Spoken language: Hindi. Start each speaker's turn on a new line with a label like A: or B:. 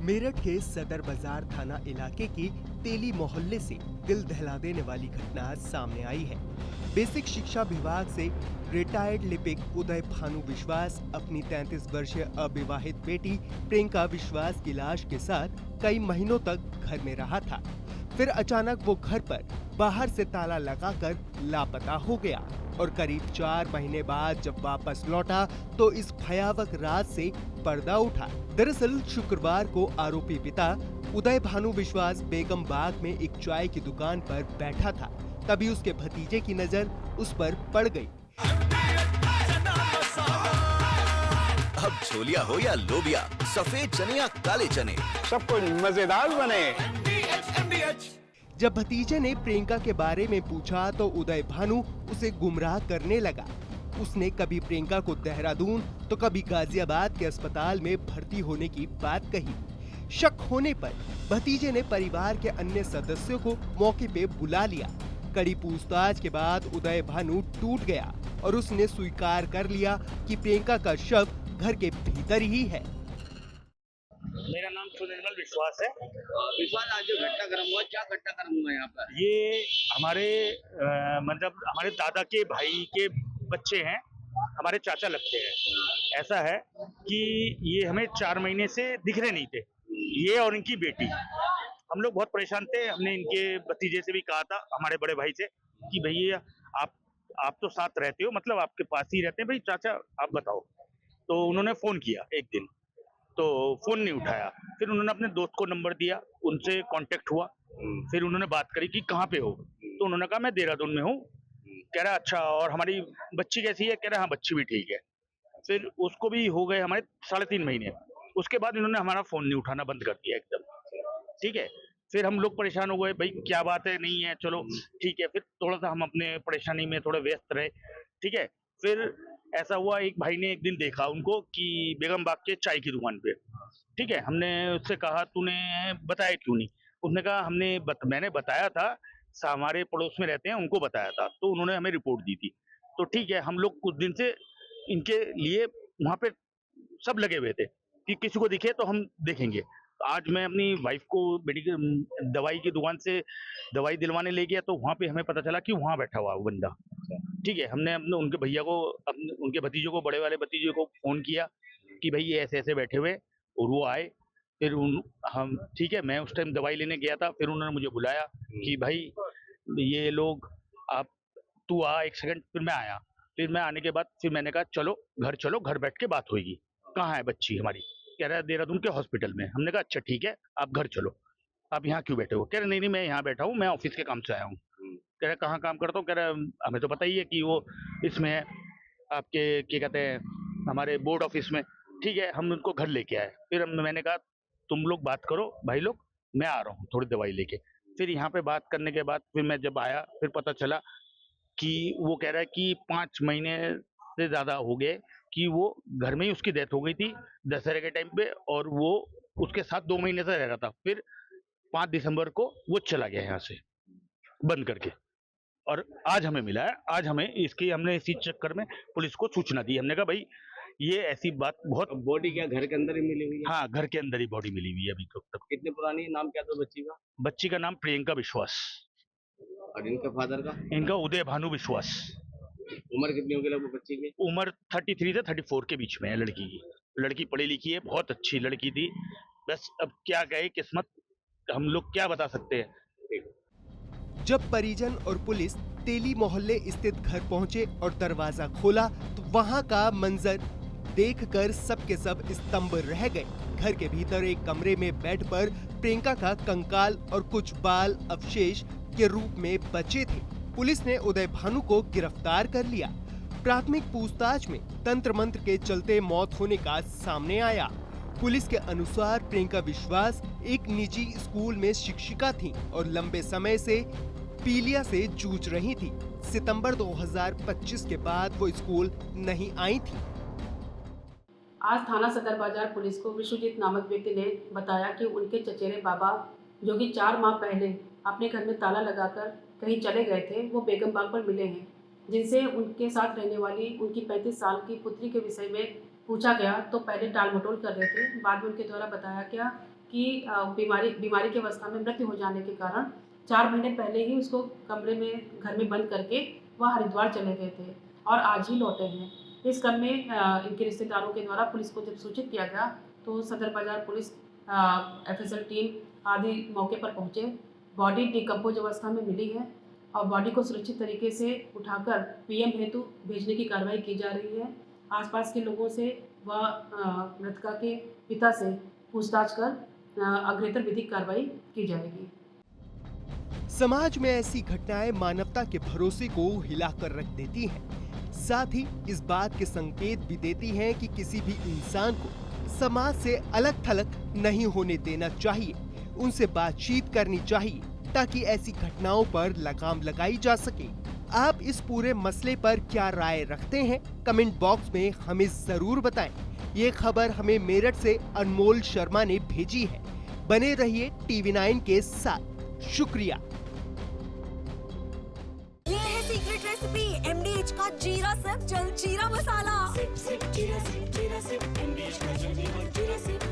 A: मेरठ के सदर बाजार थाना इलाके की तेली मोहल्ले से दिल दहला देने वाली घटना सामने आई है। बेसिक शिक्षा विभाग से रिटायर्ड लिपिक उदय भानु विश्वास अपनी 33 वर्षीय अविवाहित बेटी प्रियंका विश्वास की लाश के साथ कई महीनों तक घर में रहा था। फिर अचानक वो घर पर बाहर से ताला लगाकर लापता हो गया और करीब 4 महीने बाद जब वापस लौटा तो इस भयावह रात से पर्दा उठा। दरअसल शुक्रवार को आरोपी पिता उदय भानु विश्वास बेगम बाग में एक चाय की दुकान पर बैठा था, तभी उसके भतीजे की नजर उस पर पड़ गई।
B: अब छोलिया हो या लोबिया, सफेद चने या काले चने,
C: सब कुछ मजेदार बने।
A: जब भतीजे ने प्रियंका के बारे में पूछा तो उदय भानु उसे गुमराह करने लगा। उसने कभी प्रियंका को देहरादून तो कभी गाजियाबाद के अस्पताल में भर्ती होने की बात कही। शक होने पर भतीजे ने परिवार के अन्य सदस्यों को मौके पे बुला लिया। कड़ी पूछताछ के बाद उदय भानु टूट गया और उसने स्वीकार कर लिया कि प्रियंका का शव घर के भीतर ही है।
D: मेरा नाम सुनिर्मल विश्वास है।
E: विश्वास, आज जो घटनाक्रम हुआ, क्या घटनाक्रम हुआ यहाँ पर?
D: ये हमारे मतलब हमारे दादा के भाई के बच्चे हैं, हमारे चाचा लगते हैं। ऐसा है कि ये हमें 4 महीने से दिख रहे नहीं थे, ये और इनकी बेटी। हम लोग बहुत परेशान थे। हमने इनके भतीजे से भी कहा था, हमारे बड़े भाई से, कि भैया आप तो साथ रहते हो, मतलब आपके पास ही रहते हैं, भाई चाचा आप बताओ। तो उन्होंने फोन किया एक दिन, तो फोन नहीं उठाया। फिर उन्होंने अपने दोस्त को नंबर दिया, उनसे कांटेक्ट हुआ। फिर उन्होंने बात करी कि कहाँ पे हो, तो उन्होंने कहा मैं देहरादून में हूँ। कह रहा अच्छा, और हमारी बच्ची कैसी है? कह रहा हाँ बच्ची भी ठीक है। फिर उसको भी हो गए हमारे 3.5 महीने। उसके बाद इन्होंने हमारा फोन नहीं उठाना बंद कर दिया एकदम। ठीक है, फिर हम लोग परेशान हो गए, भाई क्या बात है, नहीं है, चलो ठीक है। फिर थोड़ा सा हम अपने परेशानी में थोड़े व्यस्त रहे। ठीक है, फिर ऐसा हुआ, एक भाई ने एक दिन देखा उनको कि बेगम बाग के चाय की दुकान पे। ठीक है, हमने उससे कहा तूने बताया क्यों नहीं? उसने कहा मैंने बताया था, हमारे पड़ोस में रहते हैं, उनको बताया था, तो उन्होंने हमें रिपोर्ट दी थी। तो ठीक है, हम लोग कुछ दिन से इनके लिए वहां पे सब लगे हुए थे कि किसी को दिखे तो हम देखेंगे। आज मैं अपनी वाइफ को मेडिकल दवाई की दुकान से दवाई दिलवाने ले गया, तो वहां पे हमें पता चला कि वहां बैठा हुआ वो बंदा। ठीक है, हमने अपने उनके भैया को, उनके भतीजे को, बड़े वाले भतीजे को फोन किया कि भाई ये ऐसे ऐसे बैठे हुए, और वो आए। फिर हम ठीक है, मैं उस टाइम दवाई लेने गया था। फिर उन्होंने मुझे बुलाया कि भाई ये लोग, आप तू आ 1 सेकंड। फिर मैं आया। फिर मैं आने के बाद फिर मैंने कहा चलो, घर बैठ के बात होगी। कहाँ है बच्ची हमारी? कह रहा है देहरादून के हॉस्पिटल में। हमने कहा अच्छा ठीक है, आप घर चलो, आप यहाँ क्यों बैठे हो? कह रहे नहीं मैं यहाँ बैठा हूँ, मैं ऑफिस के काम से आया हूँ। कह रहा कहाँ काम करता हूँ? कह रहा हमें तो पता ही है कि वो इसमें है, आपके क्या कहते हैं, हमारे बोर्ड ऑफिस में। ठीक है, हम उनको घर लेके आए। फिर मैंने कहा तुम लोग बात करो भाई लोग, मैं आ रहा हूँ थोड़ी दवाई लेके। फिर यहाँ पे बात करने के बाद फिर मैं जब आया, फिर पता चला कि वो कह रहा है कि 5 महीने से ज्यादा हो गए कि वो घर में ही उसकी डेथ हो गई थी दशहरे के टाइम पे, और वो उसके साथ 2 महीने से रह रहा था। फिर 5 दिसंबर को वो चला गया यहाँ से बंद करके, और आज हमें मिला है। आज हमने इसी चक्कर में पुलिस को सूचना दी। हमने कहा भाई ये ऐसी बात बहुत।
E: बॉडी क्या घर के अंदर ही मिली हुई है?
D: हाँ, घर के अंदर ही बॉडी मिली हुई है अभी तक।
E: कितनी पुरानी है? नाम क्या था बच्ची का?
D: बच्ची का नाम प्रियंका विश्वास,
E: और इनके फादर का?
D: इनका उदय भानु विश्वास।
E: उम्र कितनी होगी लगभग बच्ची की?
D: उम्र 33 से 34 के बीच में है लड़की की। लड़की पढ़ी लिखी है, बहुत अच्छी लड़की थी। बस अब क्या कहे किस्मत, हम लोग क्या बता सकते हैं।
A: जब परिजन और पुलिस तेली मोहल्ले स्थित घर पहुंचे और दरवाजा खोला तो वहां का मंजर देखकर सबके सब स्तंभ रह गए। घर के भीतर एक कमरे में बेड पर प्रियंका का कंकाल और कुछ बाल अवशेष के रूप में बचे थे। पुलिस ने उदय भानु को गिरफ्तार कर लिया। प्राथमिक पूछताछ में तंत्र मंत्र के चलते मौत होने का सामने आया। पुलिस के अनुसार प्रियंका विश्वास एक निजी स्कूल में शिक्षिका थीं और लंबे समय से पीलिया से जूझ रही थी। सितंबर 2025 के बाद वो स्कूल नहीं आई थी।
F: आज थाना सदर बाजार पुलिस को विश्वजीत नामक व्यक्ति ने बताया कि उनके चचेरे बाबा, जो कि 4 माह पहले अपने घर में ताला लगाकर कहीं चले गए थे, वो बेगम बाग पर मिले हैं, जिनसे उनके साथ रहने वाली उनकी 35 साल की पुत्री के विषय में पूछा गया तो पहले टाल मटोल कर रहे थे। बाद में उनके द्वारा बताया गया कि बीमारी की अवस्था में मृत्यु हो जाने के कारण 4 महीने पहले ही उसको कमरे में घर में बंद करके वह हरिद्वार चले गए थे और आज ही लौटे हैं। इस क्रम में इनके रिश्तेदारों के द्वारा पुलिस को जब सूचित किया गया तो सदर बाजार पुलिस FSL टीम आदि मौके पर पहुंचे। बॉडी डिकम्पोज अवस्था में मिली है और बॉडी को सुरक्षित तरीके से उठाकर PM हेतु भेजने की कार्रवाई की जा रही है। आसपास के लोगों से व मृतका के पिता से पूछताछ कर अग्रेतर विधिक कार्रवाई की जाएगी।
A: समाज में ऐसी घटनाएं मानवता के भरोसे को हिलाकर रख देती हैं। साथ ही इस बात के संकेत भी देती हैं कि किसी भी इंसान को समाज से अलग थलग नहीं होने देना चाहिए। उनसे बातचीत करनी चाहिए ताकि ऐसी घटनाओं पर लगाम लगाई जा सके। आप इस पूरे मसले पर क्या राय रखते हैं? कमेंट बॉक्स में हमें जरूर बताएं। ये खबर हमें मेरठ से अनमोल शर्मा ने भेजी है। बने रहिए TV9 के साथ। शुक्रिया।
G: ये है सीक्रेट रेसिपी MDH का जीरा सिर्फ जल जीरा मसाला।
H: सिर्फ जीरा सिर्फ MDH का जल जीरा सिर्फ